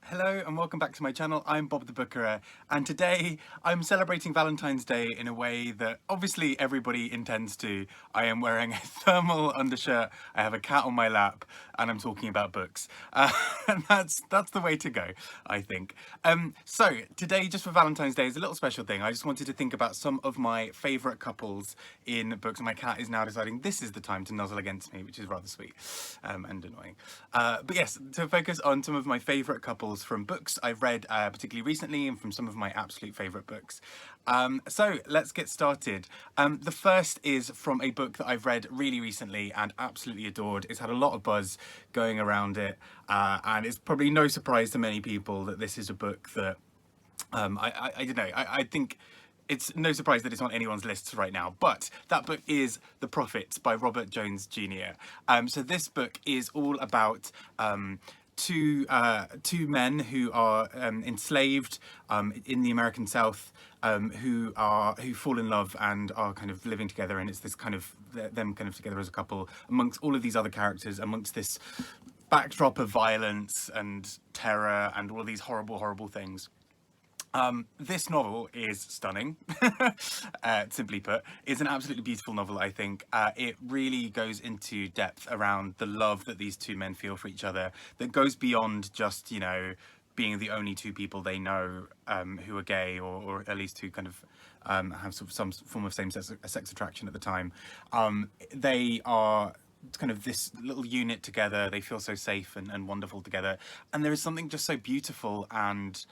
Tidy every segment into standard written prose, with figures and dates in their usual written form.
Hello and welcome back to my channel. I'm Bob the Bookerer, and today I'm celebrating Valentine's Day in a way that obviously everybody intends to. I am wearing a thermal undershirt, I have a cat on my lap, and I'm talking about books. And that's the way to go, I think. So today, just for Valentine's Day, is a little special thing. I just wanted to think about some of my favourite couples in books. My cat is now deciding this is the time to nuzzle against me, which is rather sweet and annoying. But yes, to focus on some of my favourite couples from books I've read particularly recently and from some of my absolute favourite books. So let's get started. The first is from a book that I've read really recently and absolutely adored. It's had a lot of buzz going around it, and it's probably no surprise to many people that this is a book that I don't know, I think it's no surprise that it's on anyone's lists right now, but that book is The Prophets by Robert Jones Jr. So this book is all about two men who are enslaved in the American South, who fall in love and are kind of living together, and it's this kind of them kind of together as a couple amongst all of these other characters, amongst this backdrop of violence and terror and all of these horrible things. This novel is stunning, simply put. It's an absolutely beautiful novel, I think. It really goes into depth around the love that these two men feel for each other, that goes beyond just, you know, being the only two people they know who are gay, or at least who kind of have sort of some form of same-sex attraction at the time. They are kind of this little unit together. They feel so safe and wonderful together. And there is something just so beautiful and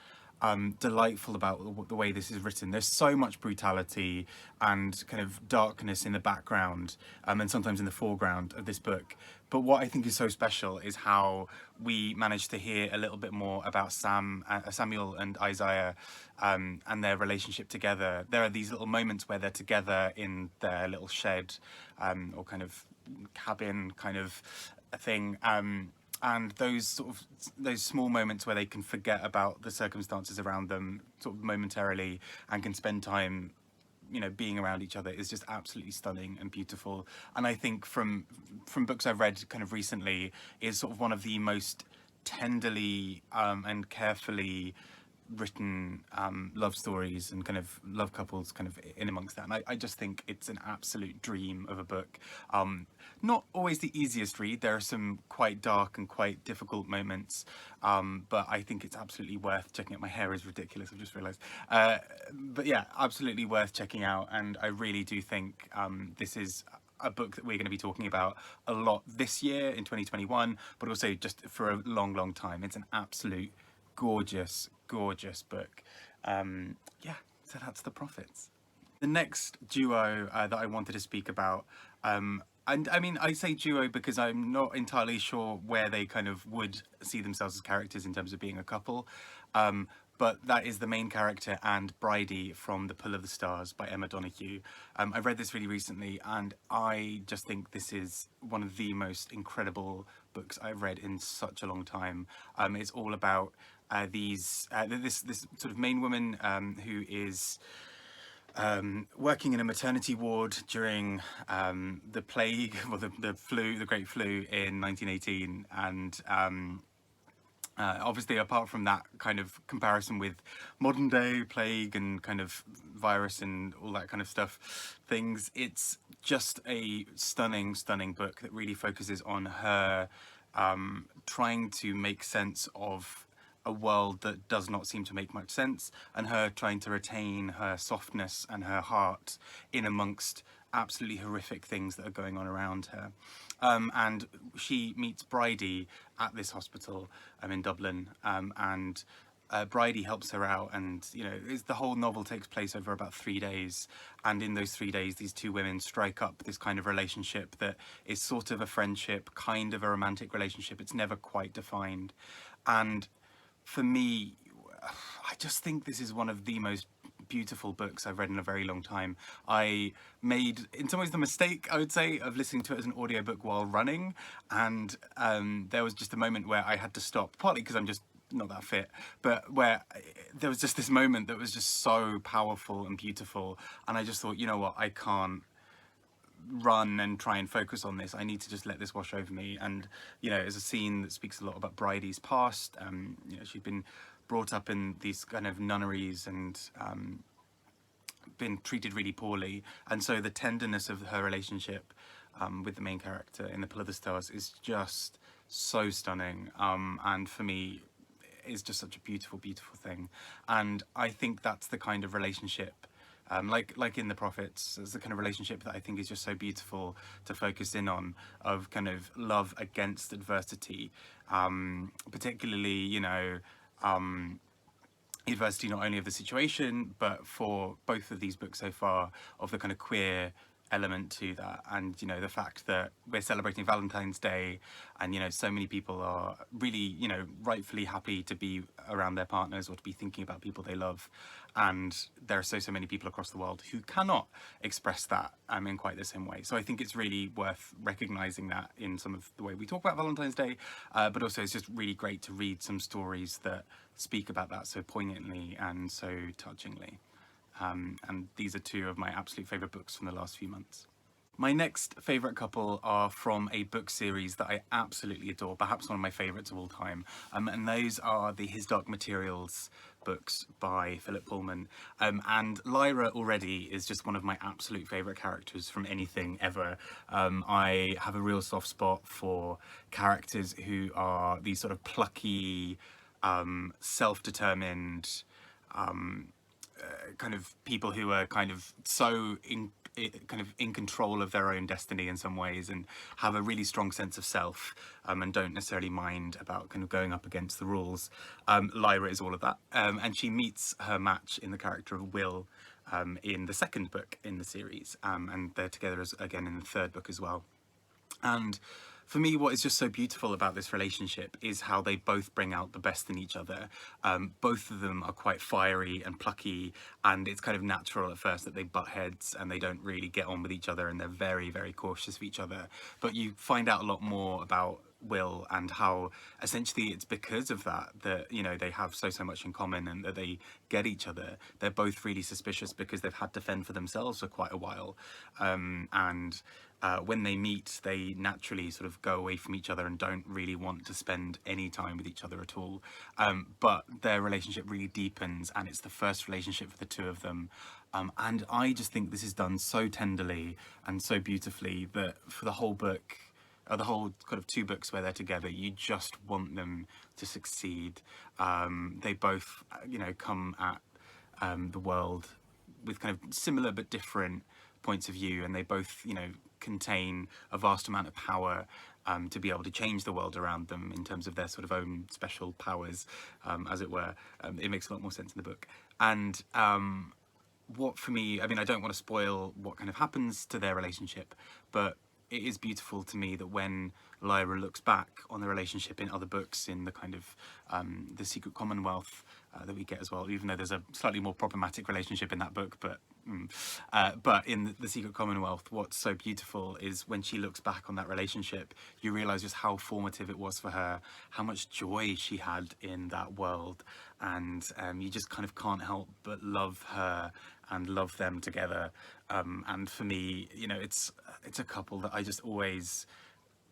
delightful about the way this is written. There's so much brutality and kind of darkness in the background, and sometimes in the foreground of this book. But what I think is so special is how we managed to hear a little bit more about Samuel and Isaiah, and their relationship together. There are these little moments where they're together in their little shed, or kind of cabin kind of thing. And those small moments where they can forget about the circumstances around them sort of momentarily and can spend time, you know, being around each other is just absolutely stunning and beautiful. And I think from books I've read kind of recently, is sort of one of the most tenderly and carefully written love stories and kind of love couples kind of in amongst that. And I just think it's an absolute dream of a book. Not always the easiest read. There are some quite dark and quite difficult moments, but I think it's absolutely worth checking out. My hair is ridiculous, I've just realised. But yeah, absolutely worth checking out, and I really do think this is a book that we're going to be talking about a lot this year in 2021, but also just for a long time. It's an absolute gorgeous book. Yeah, so that's The Prophets. The next duo that I wanted to speak about, and I mean, I say duo because I'm not entirely sure where they kind of would see themselves as characters in terms of being a couple, but that is the main character and Bridie from The Pull of the Stars by Emma Donoghue. I read this really recently, and I just think this is one of the most incredible books I've read in such a long time. It's all about this sort of main woman who is working in a maternity ward during the plague, or the Great Flu in 1918, and obviously, apart from that kind of comparison with modern day plague and kind of virus and all that kind of stuff, it's just a stunning book that really focuses on her trying to make sense of a world that does not seem to make much sense, and her trying to retain her softness and her heart in amongst absolutely horrific things that are going on around her. And she meets Bridie at this hospital in Dublin, and Bridie helps her out, and you know, the whole novel takes place over about 3 days, and in those 3 days these two women strike up this kind of relationship that is sort of a friendship, kind of a romantic relationship. It's never quite defined, and for me, I just think this is one of the most beautiful books I've read in a very long time. I made, in some ways, the mistake, I would say, of listening to it as an audiobook while running, and there was just a moment where I had to stop, partly because I'm just not that fit, but where there was just this moment that was just so powerful and beautiful, and I just thought, you know what, I can't run and try and focus on this. I need to just let this wash over me. And, you know, it's a scene that speaks a lot about Bridie's past. You know, she'd been brought up in these kind of nunneries and been treated really poorly. And so the tenderness of her relationship with the main character in The Pull of the Stars is just so stunning. And for me, is just such a beautiful, beautiful thing. And I think that's the kind of relationship, like in The Prophets, it's the kind of relationship that I think is just so beautiful to focus in on, of kind of love against adversity, particularly, you know, adversity not only of the situation, but for both of these books so far, of the kind of queer element to that. And, you know, the fact that we're celebrating Valentine's Day, and, you know, so many people are really, you know, rightfully happy to be around their partners or to be thinking about people they love. And there are so many people across the world who cannot express that in quite the same way. So I think it's really worth recognizing that in some of the way we talk about Valentine's Day, but also it's just really great to read some stories that speak about that so poignantly and so touchingly. And these are two of my absolute favourite books from the last few months. My next favourite couple are from a book series that I absolutely adore, perhaps one of my favourites of all time, and those are the Hizdog Materials books by Philip Pullman. And Lyra already is just one of my absolute favourite characters from anything ever. I have a real soft spot for characters who are these sort of plucky, self-determined, kind of people who are kind of so in control of their own destiny in some ways, and have a really strong sense of self, and don't necessarily mind about kind of going up against the rules. Lyra is all of that, and she meets her match in the character of Will in the second book in the series, and they're together again in the third book as well. And for me, what is just so beautiful about this relationship is how they both bring out the best in each other. Both of them are quite fiery and plucky, and it's kind of natural at first that they butt heads and they don't really get on with each other, and they're very, very cautious of each other. But you find out a lot more about Will and how essentially it's because of that that, you know, they have so much in common, and that they get each other. They're both really suspicious because they've had to fend for themselves for quite a while, and when they meet, they naturally sort of go away from each other and don't really want to spend any time with each other at all. But their relationship really deepens, and it's the first relationship for the two of them. And I just think this is done so tenderly and so beautifully that for the whole book, the whole kind of two books where they're together, you just want them to succeed. They both, you know, come at the world with kind of similar but different points of view, and they both, you know, contain a vast amount of power to be able to change the world around them in terms of their sort of own special powers, as it were. It makes a lot more sense in the book. And what for me, I mean, I don't want to spoil what kind of happens to their relationship, but it is beautiful to me that when Lyra looks back on the relationship in other books, in the kind of the Secret Commonwealth that we get as well, even though there's a slightly more problematic relationship in that book, but in the Secret Commonwealth, what's so beautiful is when she looks back on that relationship, you realise just how formative it was for her, how much joy she had in that world, and you just kind of can't help but love her and love them together. And for me, you know, it's a couple that I just always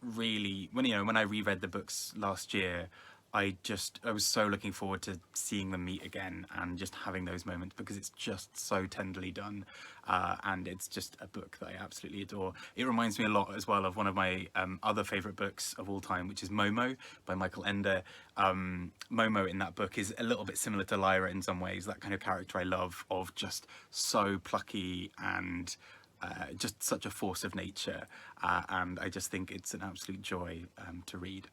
really, when I reread the books last year, I was so looking forward to seeing them meet again and just having those moments, because it's just so tenderly done, and it's just a book that I absolutely adore. It reminds me a lot as well of one of my other favourite books of all time, which is Momo by Michael Ender. Momo in that book is a little bit similar to Lyra in some ways, that kind of character I love, of just so plucky and just such a force of nature, and I just think it's an absolute joy to read.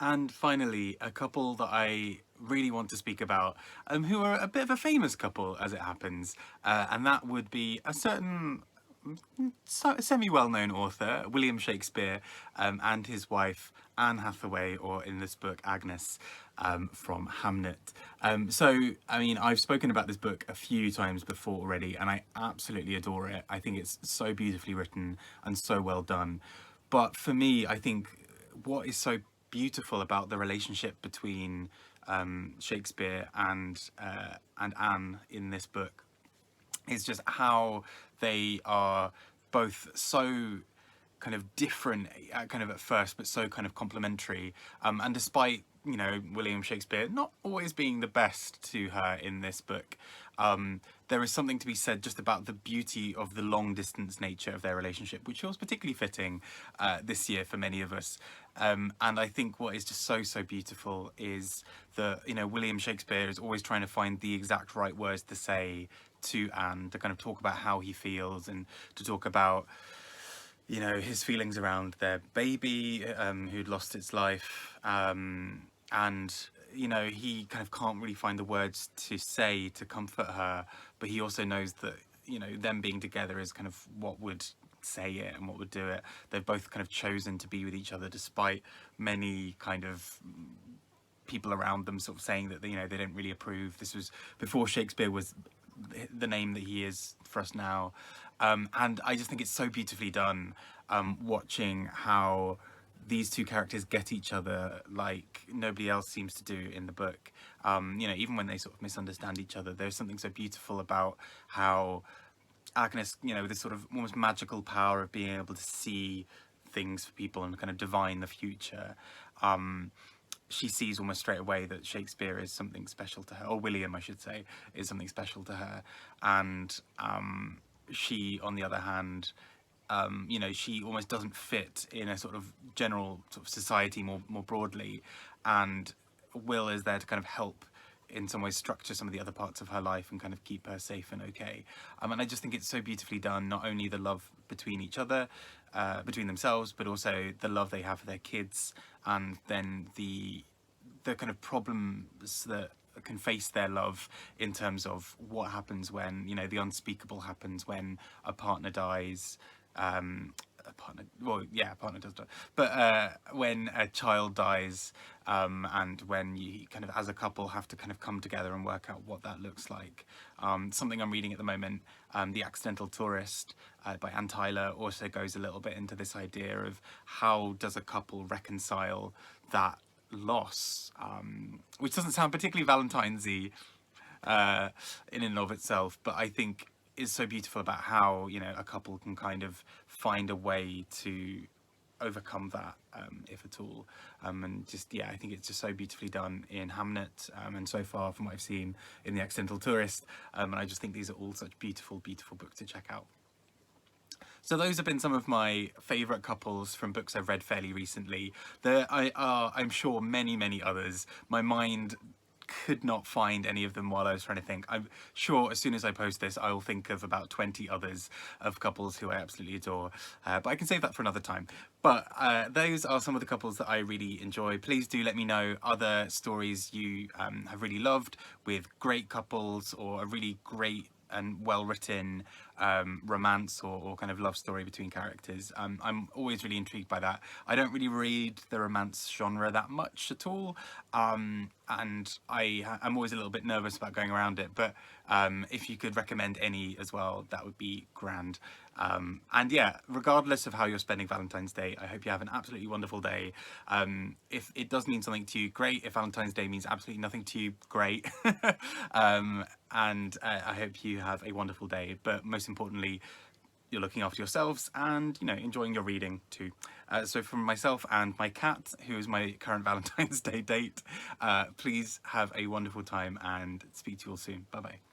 And finally, a couple that I really want to speak about, who are a bit of a famous couple as it happens, and that would be a certain semi-well-known author, William Shakespeare, and his wife, Anne Hathaway, or in this book, Agnes, from Hamnet. So, I mean, I've spoken about this book a few times before already, and I absolutely adore it. I think it's so beautifully written and so well done. But for me, I think what is so beautiful about the relationship between Shakespeare and Anne in this book is just how they are both so kind of different kind of at first, but so kind of complementary. And despite, you know, William Shakespeare not always being the best to her in this book, there is something to be said just about the beauty of the long distance nature of their relationship, which was particularly fitting this year for many of us. And I think what is just so beautiful is that, you know, William Shakespeare is always trying to find the exact right words to say to Anne, to kind of talk about how he feels, and to talk about, you know, his feelings around their baby who'd lost its life, and you know, he kind of can't really find the words to say to comfort her, but he also knows that, you know, them being together is kind of what would say it and what would do it. They've both kind of chosen to be with each other despite many kind of people around them sort of saying that, you know, they don't really approve. This was before Shakespeare was the name that he is for us now. And I just think it's so beautifully done, watching how these two characters get each other like nobody else seems to do in the book. You know, even when they sort of misunderstand each other, there's something so beautiful about how Agnes, you know, this sort of almost magical power of being able to see things for people and kind of divine the future. She sees almost straight away that Shakespeare is something special to her, or William, I should say, is something special to her. And she, on the other hand, you know, she almost doesn't fit in a sort of general sort of society more broadly, and Will is there to kind of help in some ways structure some of the other parts of her life and kind of keep her safe and okay. And I just think it's so beautifully done, not only the love between each other, between themselves, but also the love they have for their kids, and then the kind of problems that can face their love in terms of what happens when, you know, the unspeakable happens when a partner dies. A partner, well, yeah, a partner does die, but when a child dies, and when you kind of as a couple have to kind of come together and work out what that looks like. Something I'm reading at the moment, The Accidental Tourist by Anne Tyler, also goes a little bit into this idea of how does a couple reconcile that loss, which doesn't sound particularly Valentine's-y in and of itself, but I think is so beautiful about how, you know, a couple can kind of find a way to overcome that, if at all. And just, yeah, I think it's just so beautifully done in Hamnet, and so far from what I've seen in The Accidental Tourist, and I just think these are all such beautiful books to check out. So those have been some of my favourite couples from books I've read fairly recently. There are, I'm sure, many others. My mind could not find any of them while I was trying to think. I'm sure as soon as I post this, I'll think of about 20 others of couples who I absolutely adore. But I can save that for another time. But those are some of the couples that I really enjoy. Please do let me know other stories you have really loved with great couples, or a really great and well-written romance or kind of love story between characters. I'm always really intrigued by that. I don't really read the romance genre that much at all, and I'm always a little bit nervous about going around it, but if you could recommend any as well, that would be grand. And yeah, regardless of how you're spending Valentine's Day, I hope you have an absolutely wonderful day. If it does mean something to you, great. If Valentine's Day means absolutely nothing to you, great. And I hope you have a wonderful day, but most importantly, you're looking after yourselves and, you know, enjoying your reading too. So from myself and my cat, who is my current Valentine's Day date, please have a wonderful time and speak to you all soon. Bye bye.